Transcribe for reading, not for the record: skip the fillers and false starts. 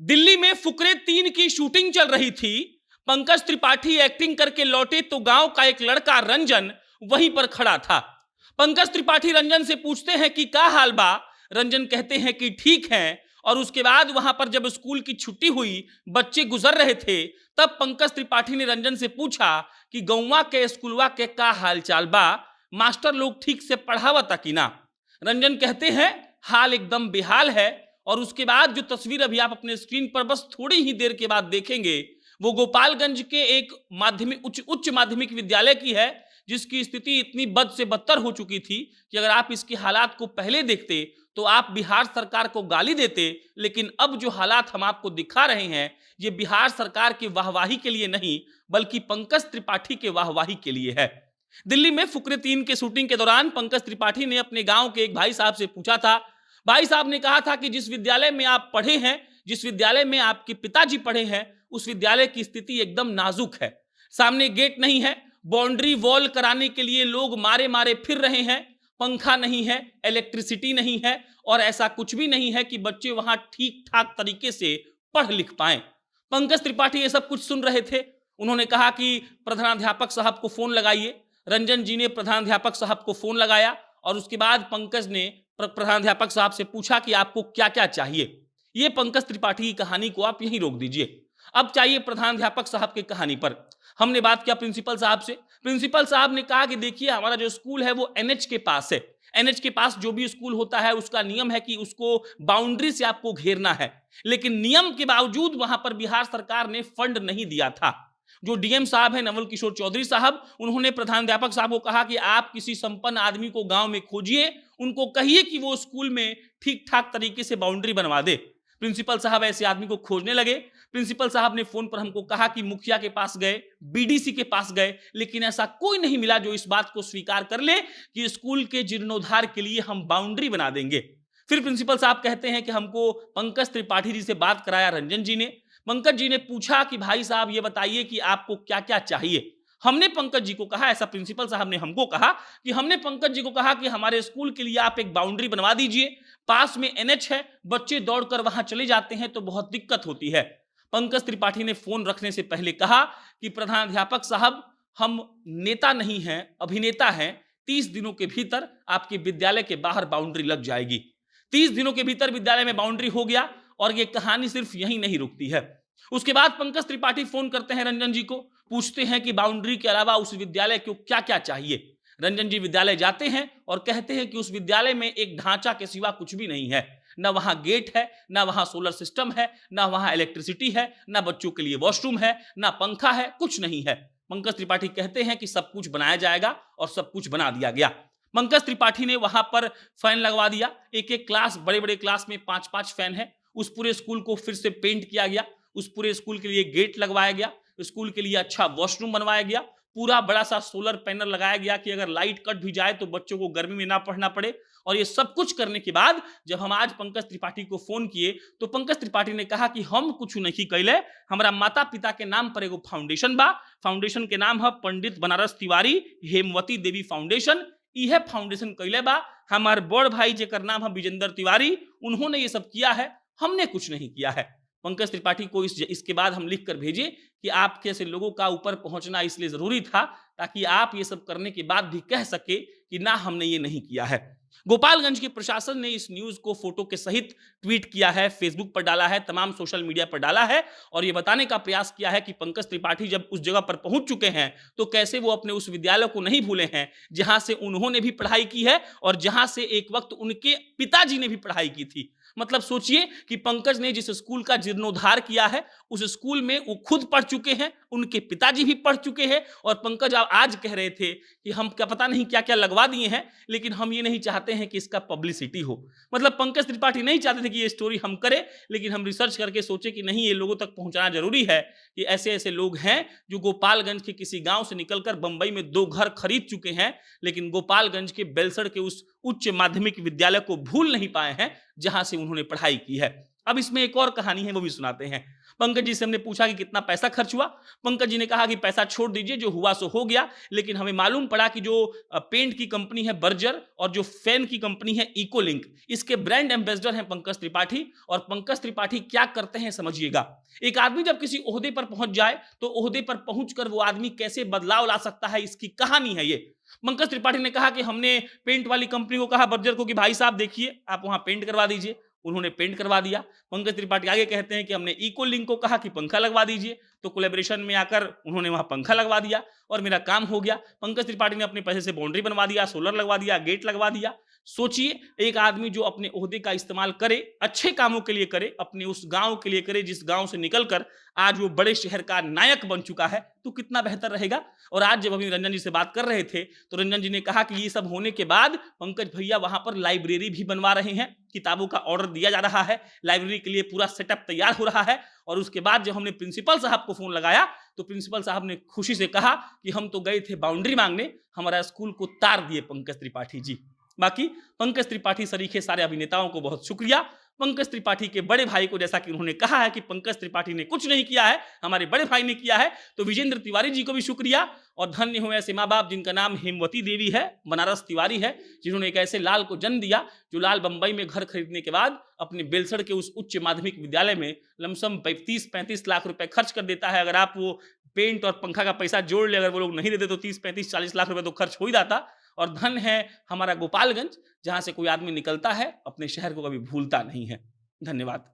दिल्ली में फुकरे 3 की शूटिंग चल रही थी। पंकज त्रिपाठी एक्टिंग करके लौटे तो गांव का एक लड़का रंजन वहीं पर खड़ा था। पंकज त्रिपाठी रंजन से पूछते हैं कि क्या हाल बा। रंजन कहते हैं कि ठीक है। और उसके बाद वहां पर जब स्कूल की छुट्टी हुई, बच्चे गुजर रहे थे, तब पंकज त्रिपाठी ने रंजन से पूछा कि गौवा के स्कूलवा के का हाल चाल बा, मास्टर लोग ठीक से पढ़ावता कि ना। रंजन कहते हैं हाल एकदम बेहाल है। और उसके बाद जो तस्वीर अभी आप अपने स्क्रीन पर बस थोड़ी ही देर के बाद देखेंगे, वो गोपालगंज के एक माध्यमिक उच्च माध्यमिक विद्यालय की है, जिसकी स्थिति इतनी बद से बदतर हो चुकी थी कि अगर आप इसकी हालात को पहले देखते तो आप बिहार सरकार को गाली देते। लेकिन अब जो हालात हम आपको दिखा रहे हैं, ये बिहार सरकार की वाहवाही के लिए नहीं, बल्कि पंकज त्रिपाठी के वाहवाही के लिए है। दिल्ली में फुकरे 3 के शूटिंग के दौरान पंकज त्रिपाठी ने अपने गांव के एक भाई साहब से पूछा था। भाई साहब ने कहा था कि जिस विद्यालय में आप पढ़े हैं, जिस विद्यालय में आपके पिताजी पढ़े हैं, उस विद्यालय की स्थिति एकदम नाजुक है। सामने गेट नहीं है, बाउंड्री वॉल कराने के लिए लोग मारे मारे फिर रहे हैं, पंखा नहीं है, इलेक्ट्रिसिटी नहीं है, और ऐसा कुछ भी नहीं है कि बच्चे वहां ठीक ठाक तरीके से पढ़ लिख पाएं। पंकज त्रिपाठी ये सब कुछ सुन रहे थे। उन्होंने कहा कि प्रधानाध्यापक साहब को फोन लगाइए। रंजन जी ने प्रधानाध्यापक साहब को फोन लगाया और उसके बाद पंकज ने प्रधानाध्यापक साहब से पूछा कि आपको क्या क्या चाहिए। ये पंकज त्रिपाठी की कहानी को आप यहीं रोक दीजिए। अब चाहिए प्रधानाध्यापक साहब की कहानी पर। हमने बात किया प्रिंसिपल साहब से। प्रिंसिपल साहब ने कहा कि देखिए, हमारा जो स्कूल है वो एनएच के पास है। एनएच के पास जो भी स्कूल होता है उसका नियम है कि उसको बाउंड्री से आपको घेरना है, लेकिन नियम के बावजूद वहां पर बिहार सरकार ने फंड नहीं दिया था। जो डीएम साहब हैं नवल किशोर चौधरी साहब, उन्होंने प्रधानाध्यापक साहब को कहा कि आप किसी संपन्न आदमी को गांव में खोजिए, उनको कहिए कि वो स्कूल में ठीक ठाक तरीके से बाउंड्री बनवा दे। प्रिंसिपल साहब ऐसे आदमी को खोजने लगे। प्रिंसिपल साहब ने फोन पर हमको कहा कि मुखिया के पास गए, बीडीसी के पास गए, लेकिन ऐसा कोई नहीं मिला जो इस बात को स्वीकार कर ले कि स्कूल के जीर्णोद्धार के लिए हम बाउंड्री बना देंगे। फिर प्रिंसिपल साहब कहते हैं कि हमको पंकज त्रिपाठी जी से बात कराया रंजन जी ने। पंकज जी ने पूछा कि भाई साहब ये बताइए कि आपको क्या क्या चाहिए। हमने पंकज जी को कहा, ऐसा प्रिंसिपल साहब ने हमको कहा कि हमने पंकज जी को कहा कि हमारे स्कूल के लिए आप एक बाउंड्री बनवा दीजिए, पास में एनएच है, बच्चे दौड़कर वहां चले जाते हैं तो बहुत दिक्कत होती है। पंकज त्रिपाठी ने फोन रखने से पहले कहा कि प्रधानाध्यापक साहब, हम नेता नहीं हैं, अभिनेता हैं। 30 दिनों के भीतर आपके विद्यालय के बाहर बाउंड्री लग जाएगी। 30 दिनों के भीतर विद्यालय में बाउंड्री हो गया और ये कहानी सिर्फ यहीं नहीं रुकती है। उसके बाद पंकज त्रिपाठी फोन करते हैं रंजन जी को, पूछते हैं कि बाउंड्री के अलावा उस विद्यालय को क्या क्या चाहिए। रंजन जी विद्यालय जाते हैं और कहते हैं कि उस विद्यालय में एक ढांचा के सिवा कुछ भी नहीं है। ना वहां गेट है, ना वहां सोलर सिस्टम है, ना वहां इलेक्ट्रिसिटी है, ना बच्चों के लिए वॉशरूम है, ना पंखा है, कुछ नहीं है। पंकज त्रिपाठी कहते हैं कि सब कुछ बनाया जाएगा और सब कुछ बना दिया गया। पंकज त्रिपाठी ने वहां पर फैन लगवा दिया। एक एक क्लास, बड़े बड़े क्लास में 5-5 फैन है। उस पूरे स्कूल को फिर से पेंट किया गया। उस पूरे स्कूल के लिए गेट लगवाया गया। स्कूल के लिए अच्छा वॉशरूम बनवाया गया। पूरा बड़ा सा सोलर पैनल लगाया गया कि अगर लाइट कट भी जाए तो बच्चों को गर्मी में ना पढ़ना पड़े। और ये सब कुछ करने के बाद जब हम आज पंकज त्रिपाठी को फोन किए तो पंकज त्रिपाठी ने कहा कि हम कुछ नहीं कैले, हमारा माता पिता के नाम पर एगो फाउंडेशन बा। फाउंडेशन के नाम है पंडित बनारस तिवारी हेमवती देवी फाउंडेशन। यह फाउंडेशन कैले बा हमारे बड़ भाई जेकर नाम है विजेंद्र तिवारी, उन्होंने ये सब किया है, हमने कुछ नहीं किया है। पंकज त्रिपाठी को इसके बाद हम लिख कर भेजे कि आप जैसे लोगों का ऊपर पहुंचना इसलिए जरूरी था ताकि आप ये सब करने के बाद भी कह सके कि ना, हमने ये नहीं किया है। गोपालगंज के प्रशासन ने इस न्यूज को फोटो के सहित ट्वीट किया है, फेसबुक पर डाला है, तमाम सोशल मीडिया पर डाला है और ये बताने का प्रयास किया है कि पंकज त्रिपाठी जब उस जगह पर पहुंच चुके हैं तो कैसे वो अपने उस विद्यालय को नहीं भूले हैं जहां से उन्होंने भी पढ़ाई की है और जहां से एक वक्त उनके पिताजी ने भी पढ़ाई की थी। मतलब सोचिए कि पंकज ने जिस स्कूल का जीर्णोद्धार किया है उस स्कूल में वो खुद पढ़ चुके हैं, उनके पिताजी भी पढ़ चुके हैं और पंकज आज कह रहे थे कि हम क्या पता नहीं क्या क्या लगवा दिए हैं, लेकिन हम ये नहीं चाहते हैं कि इसका पब्लिसिटी हो। मतलब पंकज त्रिपाठी नहीं चाहते थे कि ये स्टोरी हम करें, लेकिन हम रिसर्च करके सोचे कि नहीं, ये लोगों तक पहुंचाना जरूरी है कि ऐसे ऐसे लोग हैं जो गोपालगंज के किसी गांव से निकलकर बंबई में 2 घर खरीद चुके हैं, लेकिन गोपालगंज के बेलसड़ के उस उच्च माध्यमिक विद्यालय को भूल नहीं पाए हैं जहां से उन्होंने पढ़ाई की है। अब इसमें एक और कहानी है, वो भी सुनाते हैं। पंकज जी से हमने पूछा कि कितना पैसा खर्च हुआ। पंकज जी ने कहा कि पैसा छोड़ दीजिए, जो हुआ सो हो गया, लेकिन हमें मालूम पड़ा कि जो पेंट की कंपनी है बर्जर और जो फैन की कंपनी है इकोलिंक, इसके ब्रांड एम्बेसडर हैं पंकज त्रिपाठी। और पंकज त्रिपाठी क्या करते हैं समझिएगा। एक आदमी जब किसी ओहदे पर पहुंच जाए तो ओहदे पर पहुंचकर वो आदमी कैसे बदलाव ला सकता है, इसकी कहानी है ये। पंकज त्रिपाठी ने कहा कि हमने पेंट वाली कंपनी को कहा, बर्जर को, कि भाई साहब देखिए आप वहां पेंट करवा दीजिए। उन्होंने पेंट करवा दिया। पंकज त्रिपाठी आगे कहते हैं कि हमने इको लिंक को कहा कि पंखा लगवा दीजिए, तो कोलैबोरेशन में आकर उन्होंने वहां पंखा लगवा दिया और मेरा काम हो गया। पंकज त्रिपाठी ने अपने पैसे से बाउंड्री बनवा दिया, सोलर लगवा दिया, गेट लगवा दिया। सोचिए, एक आदमी जो अपने ओहदे का इस्तेमाल करे, अच्छे कामों के लिए करे, अपने उस गांव के लिए करे जिस गांव से निकलकर आज वो बड़े शहर का नायक बन चुका है, तो कितना बेहतर रहेगा। और आज जब अभी रंजन जी से बात कर रहे थे तो रंजन जी ने कहा कि ये सब होने के बाद पंकज भैया वहां पर लाइब्रेरी भी बनवा रहे हैं, किताबों का ऑर्डर दिया जा रहा है, लाइब्रेरी के लिए पूरा सेटअप तैयार हो रहा है। और उसके बाद जब हमने प्रिंसिपल साहब को फोन लगाया तो प्रिंसिपल साहब ने खुशी से कहा कि हम तो गए थे बाउंड्री मांगने, हमारा स्कूल को तार दिए पंकज त्रिपाठी जी। बाकी पंकज त्रिपाठी सरीखे सारे अभिनेताओं को बहुत शुक्रिया। पंकज त्रिपाठी के बड़े भाई को, जैसा कि उन्होंने कहा है कि पंकज त्रिपाठी ने कुछ नहीं किया है, हमारे बड़े भाई ने किया है, तो विजेंद्र तिवारी जी को भी शुक्रिया। और धन्य हो ऐसे माँ बाप जिनका नाम हेमवती देवी है, बनारस तिवारी है, जिन्होंने एक ऐसे लाल को जन्म दिया जो लाल बंबई में घर खरीदने के बाद अपने बेलसड़ के उस उच्च माध्यमिक विद्यालय में लमसम 30-35 लाख रुपए खर्च कर देता है। अगर आप वो पेंट और पंखा का पैसा जोड़ ले, अगर वो लोग नहीं देते तो 30-35-40 लाख रुपए तो खर्च हो ही जाता। और धन है हमारा गोपालगंज, जहां से कोई आदमी निकलता है अपने शहर को कभी भूलता नहीं है। धन्यवाद।